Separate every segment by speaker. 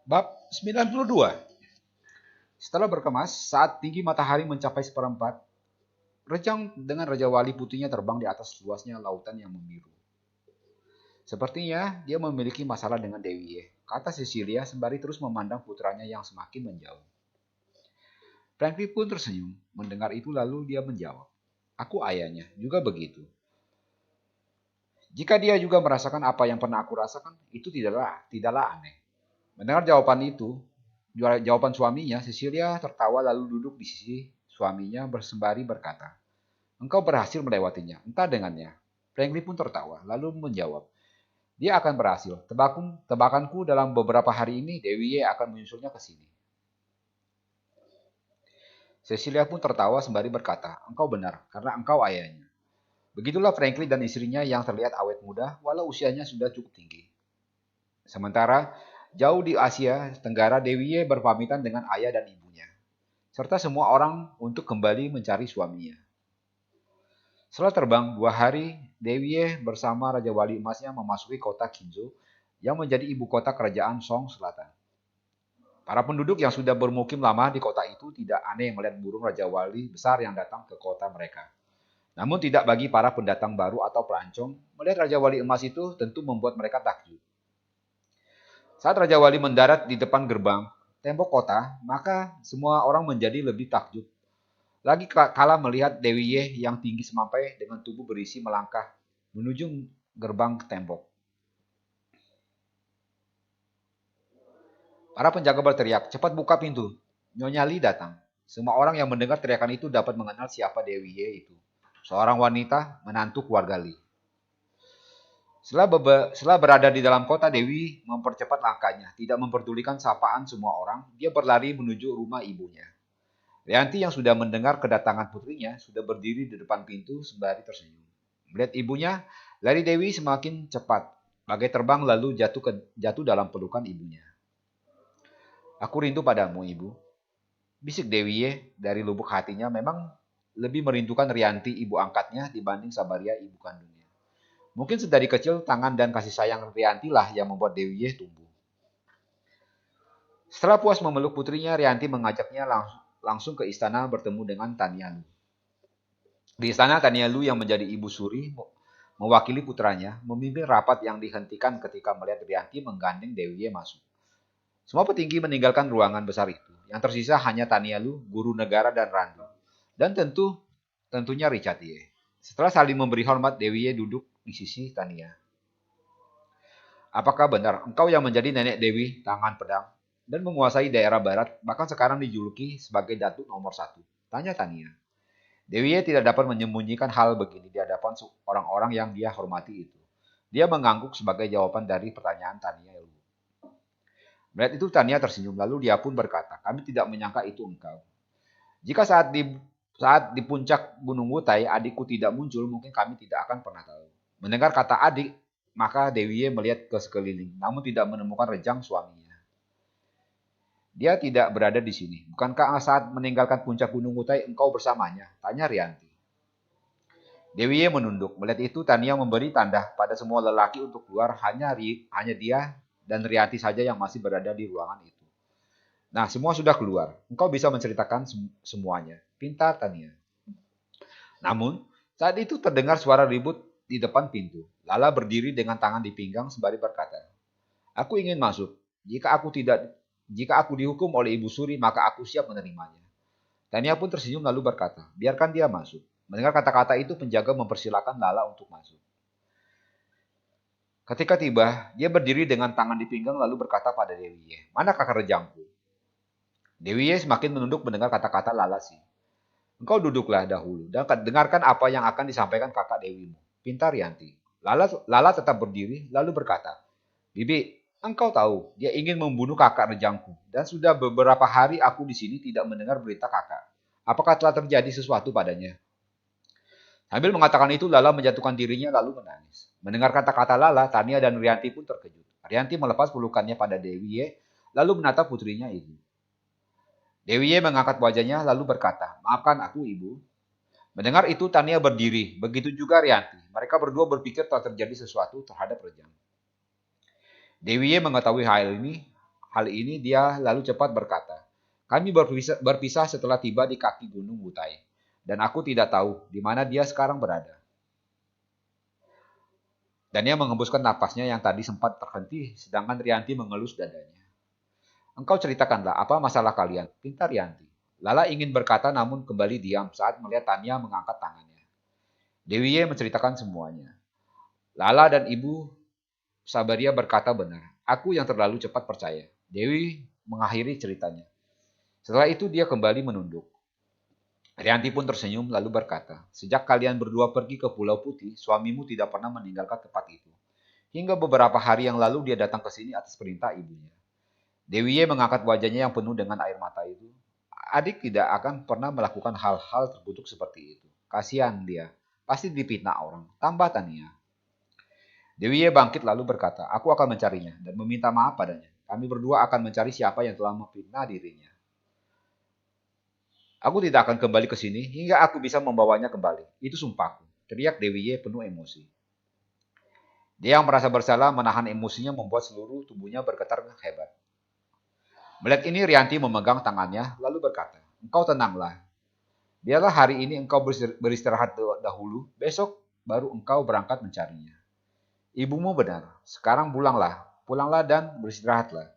Speaker 1: Bab 92. Setelah berkemas, saat tinggi matahari mencapai seperempat, Rejang dengan Raja Wali Putrinya terbang di atas luasnya lautan yang membiru. Sepertinya dia memiliki masalah dengan Dewi Ye, kata Cecilia sembari terus memandang putranya yang semakin menjauh. Franklin pun tersenyum. Mendengar itu lalu dia menjawab, "Aku ayahnya, juga begitu. Jika dia juga merasakan apa yang pernah aku rasakan, itu tidaklah aneh." Mendengar jawaban suaminya, Cecilia tertawa lalu duduk di sisi suaminya bersembari berkata, "Engkau berhasil melewatinya, entah dengannya." Franklin pun tertawa, lalu menjawab, "Dia akan berhasil. Tebakanku dalam beberapa hari ini, Dewi Ye akan menyusulnya ke sini." Cecilia pun tertawa sembari berkata, "Engkau benar, karena engkau ayahnya." Begitulah Franklin dan istrinya yang terlihat awet muda, walau usianya sudah cukup tinggi. Sementara, jauh di Asia Tenggara, Dewi Ye berpamitan dengan ayah dan ibunya, serta semua orang untuk kembali mencari suaminya. Setelah terbang 2 hari, Dewi Ye bersama Raja Wali Emasnya memasuki kota Kinzo yang menjadi ibu kota kerajaan Song Selatan. Para penduduk yang sudah bermukim lama di kota itu tidak aneh melihat burung Raja Wali besar yang datang ke kota mereka. Namun tidak bagi para pendatang baru atau pelancong, melihat Raja Wali Emas itu tentu membuat mereka takjub. Saat Raja Wali mendarat di depan gerbang tembok kota, maka semua orang menjadi lebih takjub. Lagi kala melihat Dewi Ye yang tinggi semampai dengan tubuh berisi melangkah menuju gerbang tembok. Para penjaga berteriak, "Cepat buka pintu. Nyonya Li datang." Semua orang yang mendengar teriakan itu dapat mengenal siapa Dewi Ye itu. Seorang wanita menantu keluarga Li. Setelah berada di dalam kota, Dewi mempercepat langkahnya, tidak memperdulikan sapaan semua orang. Dia berlari menuju rumah ibunya. Rianti yang sudah mendengar kedatangan putrinya sudah berdiri di depan pintu sembari tersenyum. Melihat ibunya, lari Dewi semakin cepat, bagai terbang lalu jatuh dalam pelukan ibunya. "Aku rindu padamu, ibu," bisik Dewi Ye dari lubuk hatinya. Memang lebih merindukan Rianti ibu angkatnya dibanding Sabaria ibu kandungnya. Mungkin sedari kecil tangan dan kasih sayang Rianti lah yang membuat Dewi Ye tumbuh. Setelah puas memeluk putrinya, Rianti mengajaknya langsung ke istana bertemu dengan Tania Lu. Di istana, Tania Lu yang menjadi ibu suri mewakili putranya memimpin rapat yang dihentikan ketika melihat Rianti menggandeng Dewi Ye masuk. Semua petinggi meninggalkan ruangan besar itu. Yang tersisa hanya Tania Lu, guru negara dan Randu. Dan tentunya Richard Ye. Setelah saling memberi hormat, Dewi Ye duduk di sisi Tania. "Apakah benar engkau yang menjadi nenek Dewi tangan pedang dan menguasai daerah barat, bahkan sekarang dijuluki sebagai Datuk nomor 1? Tanya Tania. Dewi Ye tidak dapat menyembunyikan hal begini di hadapan orang-orang yang dia hormati itu. Dia mengangguk sebagai jawaban dari pertanyaan Tania. Melihat itu Tania tersenyum, lalu dia pun berkata, "Kami tidak menyangka itu engkau. Jika saat di puncak Gunung Wutai adikku tidak muncul, mungkin kami tidak akan pernah tahu." Mendengar kata adik, maka Dewi Ye melihat ke sekeliling, namun tidak menemukan Rejang suaminya. "Dia tidak berada di sini. Bukankah saat meninggalkan puncak Gunung Wutai engkau bersamanya?" tanya Rianti. Dewi Ye menunduk. Melihat itu Tania memberi tanda pada semua lelaki untuk keluar, hanya dia dan Rianti saja yang masih berada di ruangan itu. "Nah, semua sudah keluar. Engkau bisa menceritakan semuanya," pinta Tania. Namun, saat itu terdengar suara ribut di depan pintu. Lala berdiri dengan tangan di pinggang sembari berkata, "Aku ingin masuk. Jika aku dihukum oleh Ibu Suri, maka aku siap menerimanya." Tania pun tersenyum lalu berkata, "Biarkan dia masuk." Mendengar kata-kata itu, penjaga mempersilahkan Lala untuk masuk. Ketika tiba, dia berdiri dengan tangan di pinggang lalu berkata pada Dewi Ye, "Mana kakak rejangku?" Dewi Ye semakin menunduk mendengar kata-kata Lala sih. "Engkau duduklah dahulu dan dengarkan apa yang akan disampaikan kakak Dewimu," pinta Rianti. Lala tetap berdiri lalu berkata, "Bibi, engkau tahu dia ingin membunuh kakak rejangku dan sudah beberapa hari aku di sini tidak mendengar berita kakak. Apakah telah terjadi sesuatu padanya?" Sambil mengatakan itu, Lala menjatuhkan dirinya lalu menangis. Mendengar kata-kata Lala, Tania dan Rianti pun terkejut. Rianti melepas pelukannya pada Dewi Ye, lalu menatap putrinya itu. Dewi Ye mengangkat wajahnya lalu berkata, "Maafkan aku, Ibu." Mendengar itu, Tania berdiri. Begitu juga Rianti. Mereka berdua berpikir telah terjadi sesuatu terhadap Rejang. Dewi Ye mengetahui hal ini, dia lalu cepat berkata, kami berpisah setelah tiba di kaki gunung Butai, dan aku tidak tahu di mana dia sekarang berada. Dan ia menghembuskan napasnya yang tadi sempat terhenti, sedangkan Rianti mengelus dadanya. Engkau ceritakanlah apa masalah kalian, pinta Rianti. Lala ingin berkata namun kembali diam saat melihat Tania mengangkat tangannya. Dewi Ye menceritakan semuanya. Lala dan Ibu Sabaria berkata benar. Aku yang terlalu cepat percaya. Dewi mengakhiri ceritanya. Setelah itu dia kembali menunduk. Rianti pun tersenyum lalu berkata, sejak kalian berdua pergi ke Pulau Putih, suamimu tidak pernah meninggalkan tempat itu. Hingga beberapa hari yang lalu dia datang ke sini atas perintah ibunya. Dewi Ye mengangkat wajahnya yang penuh dengan air mata itu. Adik tidak akan pernah melakukan hal-hal terkutuk seperti itu. Kasihan dia, pasti dipitnah orang. Tambah Tania. Dewi Ye bangkit lalu berkata, aku akan mencarinya dan meminta maaf padanya. Kami berdua akan mencari siapa yang telah memfitnah dirinya. Aku tidak akan kembali ke sini hingga aku bisa membawanya kembali. Itu sumpahku, teriak Dewi Ye penuh emosi. Dia yang merasa bersalah menahan emosinya membuat seluruh tubuhnya bergetar hebat. Melihat ini Rianti memegang tangannya lalu berkata, engkau tenanglah. Biarlah hari ini engkau beristirahat dahulu, besok baru engkau berangkat mencarinya. Ibumu benar, sekarang pulanglah dan beristirahatlah.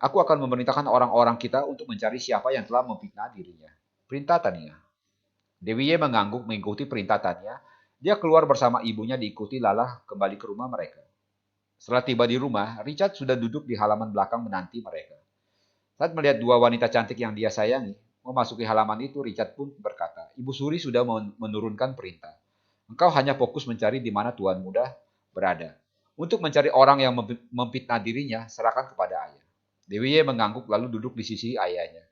Speaker 1: Aku akan memerintahkan orang-orang kita untuk mencari siapa yang telah memfitnah dirinya. Perintah Tania. Dewi Ye mengangguk mengikuti perintah Tania. Dia keluar bersama ibunya diikuti Lala kembali ke rumah mereka. Setelah tiba di rumah, Richard sudah duduk di halaman belakang menanti mereka. Saat melihat dua wanita cantik yang dia sayangi, memasuki halaman itu, Richard pun berkata, Ibu Suri sudah menurunkan perintah. Engkau hanya fokus mencari di mana Tuan Muda berada. Untuk mencari orang yang memfitnah dirinya, serahkan kepada ayah. Dewi Ye mengangguk lalu duduk di sisi ayahnya.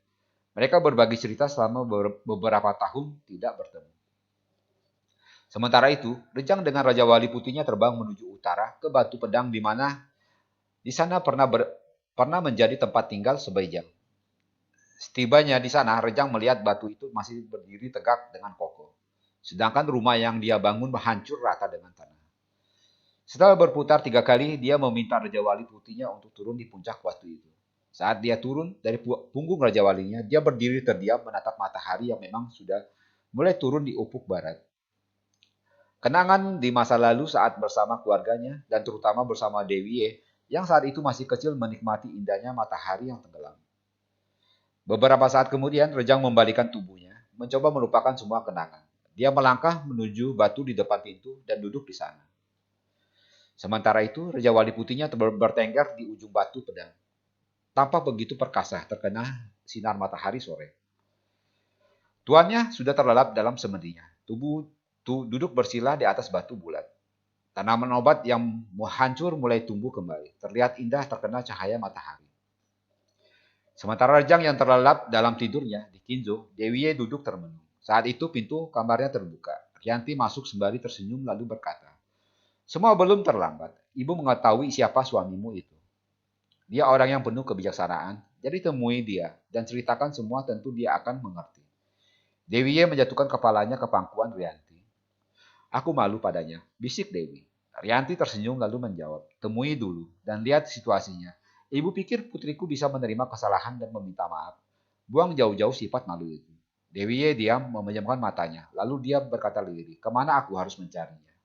Speaker 1: Mereka berbagi cerita selama beberapa tahun tidak bertemu. Sementara itu, Rejang dengan Raja Wali Putihnya terbang menuju utara ke Batu Pedang di mana di sana pernah menjadi tempat tinggal Sebaijang. Setibanya di sana, Rejang melihat batu itu masih berdiri tegak dengan kokoh. Sedangkan rumah yang dia bangun hancur rata dengan tanah. Setelah berputar 3 kali, dia meminta Raja Wali Putihnya untuk turun di puncak batu itu. Saat dia turun dari punggung Raja Walinya, dia berdiri terdiam menatap matahari yang memang sudah mulai turun di ufuk barat. Kenangan di masa lalu saat bersama keluarganya dan terutama bersama Dewi Ye yang saat itu masih kecil menikmati indahnya matahari yang tenggelam. Beberapa saat kemudian, Rejang membalikan tubuhnya, mencoba melupakan semua kenangan. Dia melangkah menuju batu di depan pintu dan duduk di sana. Sementara itu, Raja Wali Putihnya bertengger di ujung batu pedang. Tampak begitu perkasa terkena sinar matahari sore. Tuannya sudah terlelap dalam semedinya. Duduk bersila di atas batu bulat. Tanaman obat yang hancur mulai tumbuh kembali. Terlihat indah terkena cahaya matahari. Sementara Rejang yang terlelap dalam tidurnya di Kinzo, Dewi Ye duduk termenung. Saat itu pintu kamarnya terbuka. Rianti masuk sembari tersenyum lalu berkata, semua belum terlambat. Ibu mengetahui siapa suamimu itu. Dia orang yang penuh kebijaksanaan, jadi temui dia dan ceritakan semua tentu dia akan mengerti. Dewi Ye menjatuhkan kepalanya ke pangkuan Rianti. Aku malu padanya, bisik Dewi. Rianti tersenyum lalu menjawab, temui dulu dan lihat situasinya. Ibu pikir putriku bisa menerima kesalahan dan meminta maaf. Buang jauh-jauh sifat malu itu. Dewi Ye diam memejamkan matanya, lalu dia berkata lirih, kemana aku harus mencarinya?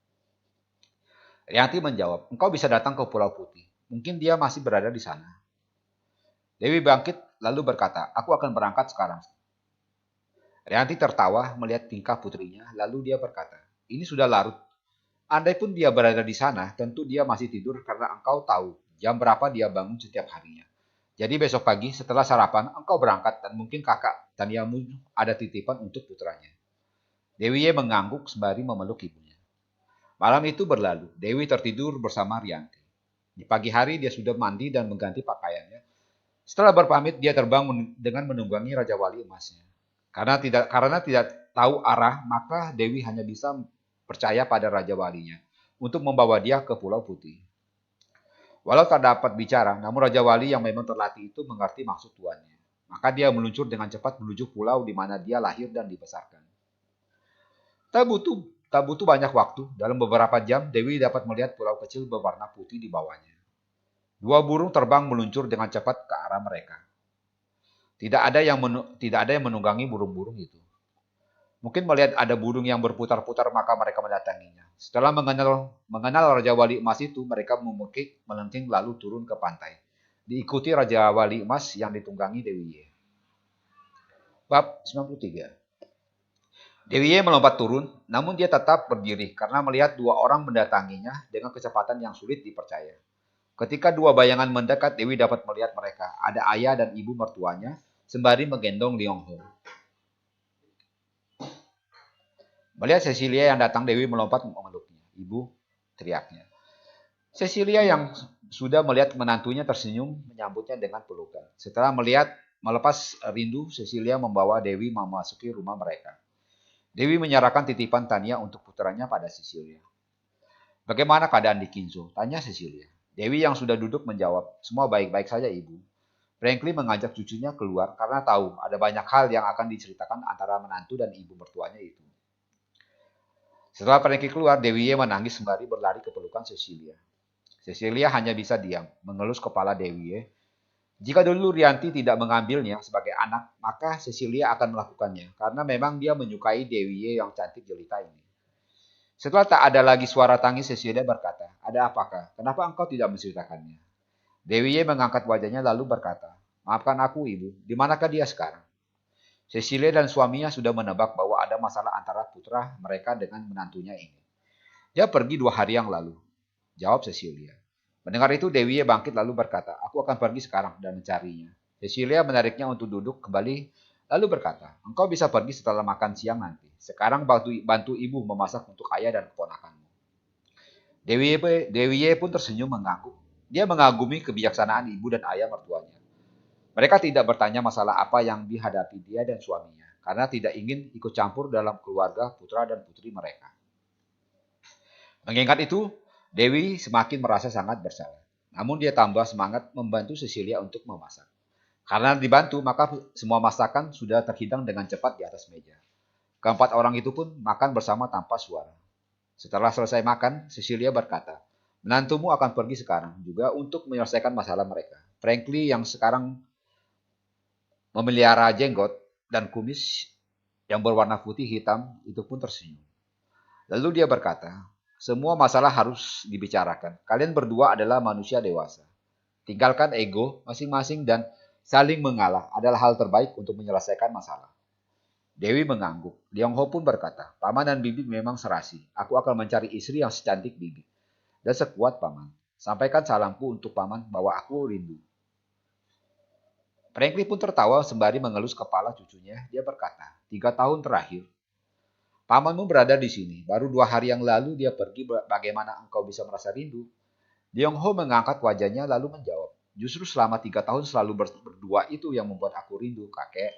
Speaker 1: Rianti menjawab, engkau bisa datang ke Pulau Putih. Mungkin dia masih berada di sana. Dewi bangkit lalu berkata, aku akan berangkat sekarang. Rianti tertawa melihat tingkah putrinya, lalu dia berkata, ini sudah larut. Andai pun dia berada di sana, tentu dia masih tidur karena engkau tahu jam berapa dia bangun setiap harinya. Jadi besok pagi setelah sarapan, engkau berangkat dan mungkin kakak dan Yamu ada titipan untuk putranya. Dewi Ye mengangguk sembari memeluk ibunya. Malam itu berlalu, Dewi tertidur bersama Rianti. Di pagi hari dia sudah mandi dan mengganti pakaiannya. Setelah berpamit, dia terbang dengan menunggangi Raja Wali emasnya. Karena tidak tahu arah, maka Dewi hanya bisa percaya pada Raja Walinya untuk membawa dia ke Pulau Putih. Walau tak dapat bicara, namun Raja Wali yang memang terlatih itu mengerti maksud tuannya. Maka dia meluncur dengan cepat menuju pulau di mana dia lahir dan dibesarkan. Tak butuh banyak waktu, dalam beberapa jam Dewi dapat melihat pulau kecil berwarna putih di bawahnya. Dua burung terbang meluncur dengan cepat ke arah mereka. Tidak ada yang menunggangi burung-burung itu. Mungkin melihat ada burung yang berputar-putar maka mereka mendatanginya. Setelah mengenal Raja Wali Emas itu, mereka memekik, melengking lalu turun ke pantai. Diikuti Raja Wali Emas yang ditunggangi Dewi Ye. Bab 93. Dewi Ye melompat turun, namun dia tetap berdiri karena melihat dua orang mendatanginya dengan kecepatan yang sulit dipercaya. Ketika dua bayangan mendekat, Dewi dapat melihat mereka. Ada ayah dan ibu mertuanya, sembari menggendong Liang Ho. Melihat Cecilia yang datang, Dewi melompat memeluknya. Ibu, teriaknya. Cecilia yang sudah melihat menantunya tersenyum menyambutnya dengan pelukan. Setelah melepas rindu, Cecilia membawa Dewi memasuki rumah mereka. Dewi menyerahkan titipan Tania untuk putranya pada Cecilia. Bagaimana keadaan di Kinzo? Tanya Cecilia. Dewi yang sudah duduk menjawab, semua baik-baik saja ibu. Franklin mengajak cucunya keluar karena tahu ada banyak hal yang akan diceritakan antara menantu dan ibu mertuanya itu. Setelah Franklin keluar, Dewi menangis sembari berlari ke pelukan Cecilia. Cecilia hanya bisa diam, mengelus kepala Dewi. Jika dulu Rianti tidak mengambilnya sebagai anak, maka Cecilia akan melakukannya, karena memang dia menyukai Dewi yang cantik jelita ini. Setelah tak ada lagi suara tangis, Cecilia berkata, ada apakah? Kenapa engkau tidak menceritakannya? Dewi mengangkat wajahnya lalu berkata, maafkan aku ibu, di manakah dia sekarang? Cecilia dan suaminya sudah menebak bahwa ada masalah antara putra mereka dengan menantunya ini. Dia pergi 2 hari yang lalu, jawab Cecilia. Mendengar itu Dewi bangkit lalu berkata, aku akan pergi sekarang dan mencarinya. Cecilia menariknya untuk duduk kembali lalu berkata, engkau bisa pergi setelah makan siang nanti. Sekarang bantu ibu memasak untuk ayah dan keponakanmu. Dewi pun tersenyum mengangguk. Dia mengagumi kebijaksanaan ibu dan ayah mertuanya. Mereka tidak bertanya masalah apa yang dihadapi dia dan suaminya, karena tidak ingin ikut campur dalam keluarga putra dan putri mereka. Mengingat itu, Dewi semakin merasa sangat bersalah. Namun dia tambah semangat membantu Cecilia untuk memasak. Karena dibantu, maka semua masakan sudah terhidang dengan cepat di atas meja. Keempat orang itu pun makan bersama tanpa suara. Setelah selesai makan, Cecilia berkata, menantumu akan pergi sekarang juga untuk menyelesaikan masalah mereka. Frankly yang sekarang memelihara jenggot dan kumis yang berwarna putih hitam itu pun tersenyum. Lalu dia berkata, semua masalah harus dibicarakan. Kalian berdua adalah manusia dewasa. Tinggalkan ego masing-masing dan saling mengalah adalah hal terbaik untuk menyelesaikan masalah. Dewi mengangguk. Liang Ho pun berkata, paman dan bibi memang serasi. Aku akan mencari istri yang secantik bibi dan sekuat paman. Sampaikan salamku untuk paman bahwa aku rindu. Franklin pun tertawa sembari mengelus kepala cucunya. Dia berkata, 3 tahun terakhir, pamanmu berada di sini. Baru 2 hari yang lalu dia pergi. Bagaimana engkau bisa merasa rindu? Liang Ho mengangkat wajahnya lalu menjawab, justru selama 3 tahun selalu berdua itu yang membuat aku rindu, kakek.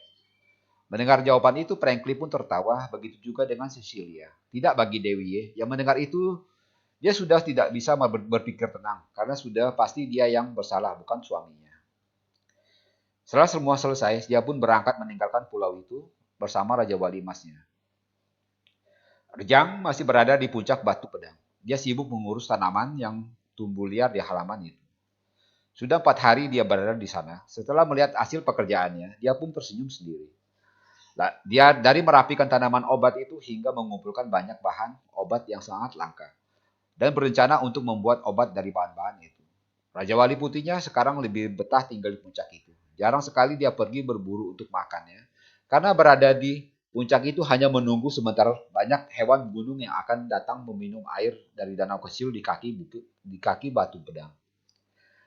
Speaker 1: Mendengar jawaban itu, Franklin pun tertawa, begitu juga dengan Cecilia. Tidak bagi Dewi, yang mendengar itu, dia sudah tidak bisa berpikir tenang, karena sudah pasti dia yang bersalah, bukan suaminya. Setelah semua selesai, dia pun berangkat meninggalkan pulau itu bersama Raja Wali Emasnya. Rejang masih berada di puncak Batu Pedang. Dia sibuk mengurus tanaman yang tumbuh liar di halaman itu. Sudah 4 hari dia berada di sana. Setelah melihat hasil pekerjaannya, dia pun tersenyum sendiri. Dia dari merapikan tanaman obat itu hingga mengumpulkan banyak bahan obat yang sangat langka. Dan berencana untuk membuat obat dari bahan-bahan itu. Raja Wali Putihnya sekarang lebih betah tinggal di puncak itu. Jarang sekali dia pergi berburu untuk makannya. Karena berada di puncak itu hanya menunggu sementara banyak hewan gunung yang akan datang meminum air dari danau kecil di kaki batu pedang.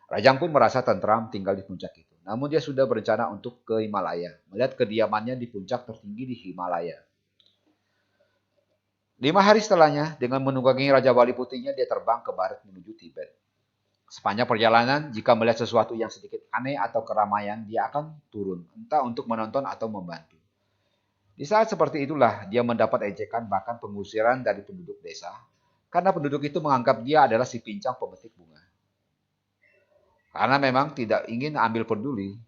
Speaker 1: Rajang pun merasa tentram tinggal di puncak itu. Namun dia sudah berencana untuk ke Himalaya, melihat kediamannya di puncak tertinggi di Himalaya. 5 hari setelahnya, dengan menunggangi Raja Wali Putihnya, dia terbang ke barat menuju Tibet. Sepanjang perjalanan, jika melihat sesuatu yang sedikit aneh atau keramaian, dia akan turun, entah untuk menonton atau membantu. Di saat seperti itulah, dia mendapat ejekan bahkan pengusiran dari penduduk desa, karena penduduk itu menganggap dia adalah si pincang pemetik bunga. Karena memang tidak ingin ambil peduli,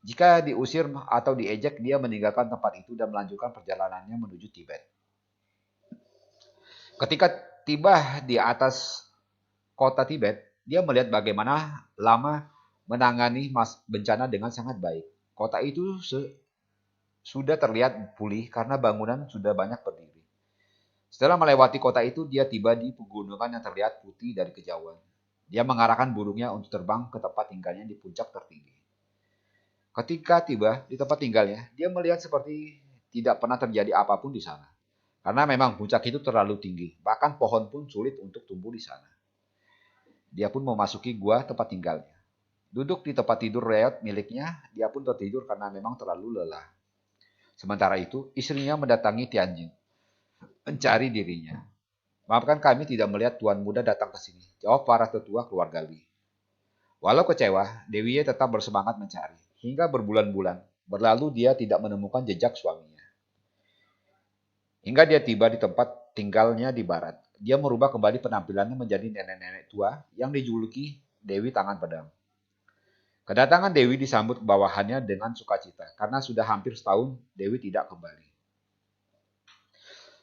Speaker 1: jika diusir atau diejek, dia meninggalkan tempat itu dan melanjutkan perjalanannya menuju Tibet. Ketika tiba di atas kota Tibet, Dia melihat bagaimana Lama menangani bencana dengan sangat baik. Kota itu sudah terlihat pulih karena bangunan sudah banyak berdiri. Setelah melewati kota itu, dia tiba di pegunungan yang terlihat putih dari kejauhan. Dia mengarahkan burungnya untuk terbang ke tempat tinggalnya di puncak tertinggi. Ketika tiba di tempat tinggalnya, dia melihat seperti tidak pernah terjadi apapun di sana. Karena memang puncak itu terlalu tinggi, bahkan pohon pun sulit untuk tumbuh di sana. Dia pun memasuki gua tempat tinggalnya. Duduk di tempat tidur reot miliknya, dia pun tertidur karena memang terlalu lelah. Sementara itu, istrinya mendatangi Tianjin, mencari dirinya. Maafkan kami tidak melihat tuan muda datang ke sini, jawab para tetua keluarga Li. Walau kecewa, Dewi Ye tetap bersemangat mencari. Hingga berbulan-bulan berlalu dia tidak menemukan jejak suaminya. Hingga dia tiba di tempat tinggalnya di barat. Dia merubah kembali penampilannya menjadi nenek-nenek tua yang dijuluki Dewi Tangan Pedang. Kedatangan Dewi disambut bawahannya dengan sukacita karena sudah hampir setahun Dewi tidak kembali.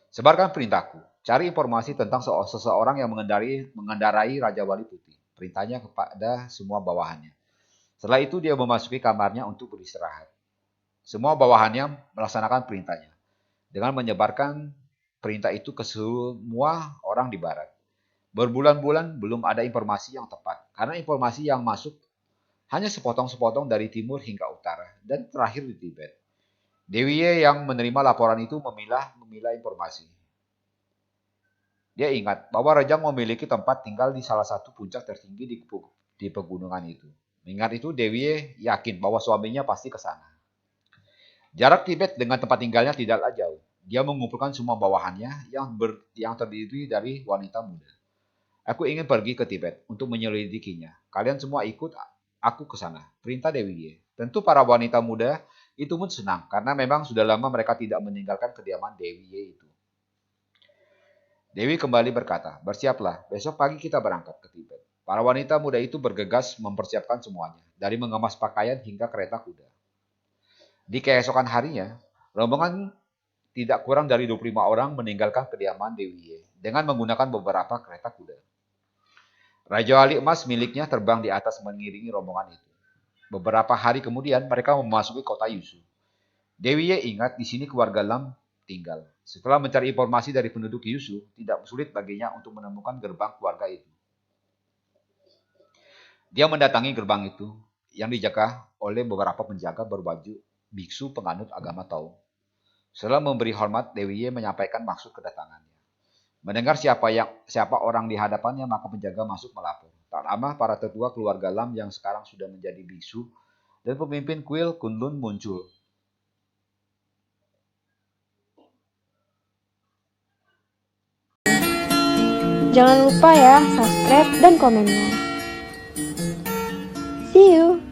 Speaker 1: Sebarkan perintahku, cari informasi tentang seseorang yang mengendarai Raja Wali Putih. Perintahnya kepada semua bawahannya. Setelah itu dia memasuki kamarnya untuk beristirahat. Semua bawahannya melaksanakan perintahnya dengan menyebarkan perintah itu ke semua orang di barat. Berbulan-bulan belum ada informasi yang tepat karena informasi yang masuk hanya sepotong-sepotong dari timur hingga utara dan terakhir di Tibet. Dewi Ye yang menerima laporan itu memilah informasi. Dia ingat bahwa Rejang memiliki tempat tinggal di salah satu puncak tertinggi di pegunungan itu. Mengingat itu, Dewi Ye yakin bahwa suaminya pasti ke sana. Jarak Tibet dengan tempat tinggalnya tidaklah jauh. Dia mengumpulkan semua bawahannya yang terdiri dari wanita muda. Aku ingin pergi ke Tibet untuk menyelidikinya. Kalian semua ikut aku ke sana. Perintah Dewi Ye. Tentu para wanita muda itu pun senang karena memang sudah lama mereka tidak meninggalkan kediaman Dewi Ye itu. Dewi kembali berkata, bersiaplah, besok pagi kita berangkat ke Tibet. Para wanita muda itu bergegas mempersiapkan semuanya, dari mengemas pakaian hingga kereta kuda. Di keesokan harinya, rombongan tidak kurang dari 25 orang meninggalkan kediaman Dewi Ye dengan menggunakan beberapa kereta kuda. Raja Wali Emas miliknya terbang di atas mengiringi rombongan itu. Beberapa hari kemudian mereka memasuki kota Yushu. Dewi Ye ingat di sini keluarga Lam tinggal. Setelah mencari informasi dari penduduk Yushu, tidak sulit baginya untuk menemukan gerbang keluarga itu. Dia mendatangi gerbang itu yang dijaga oleh beberapa penjaga berbaju biksu penganut agama Tao. Setelah memberi hormat, Dewi Ye menyampaikan maksud kedatangannya. Mendengar siapa orang di hadapannya, maka penjaga masuk melapor. Tak lama, para tetua keluarga Lam yang sekarang sudah menjadi biksu dan pemimpin kuil Kunlun muncul.
Speaker 2: Jangan lupa ya, subscribe dan komennya. See you!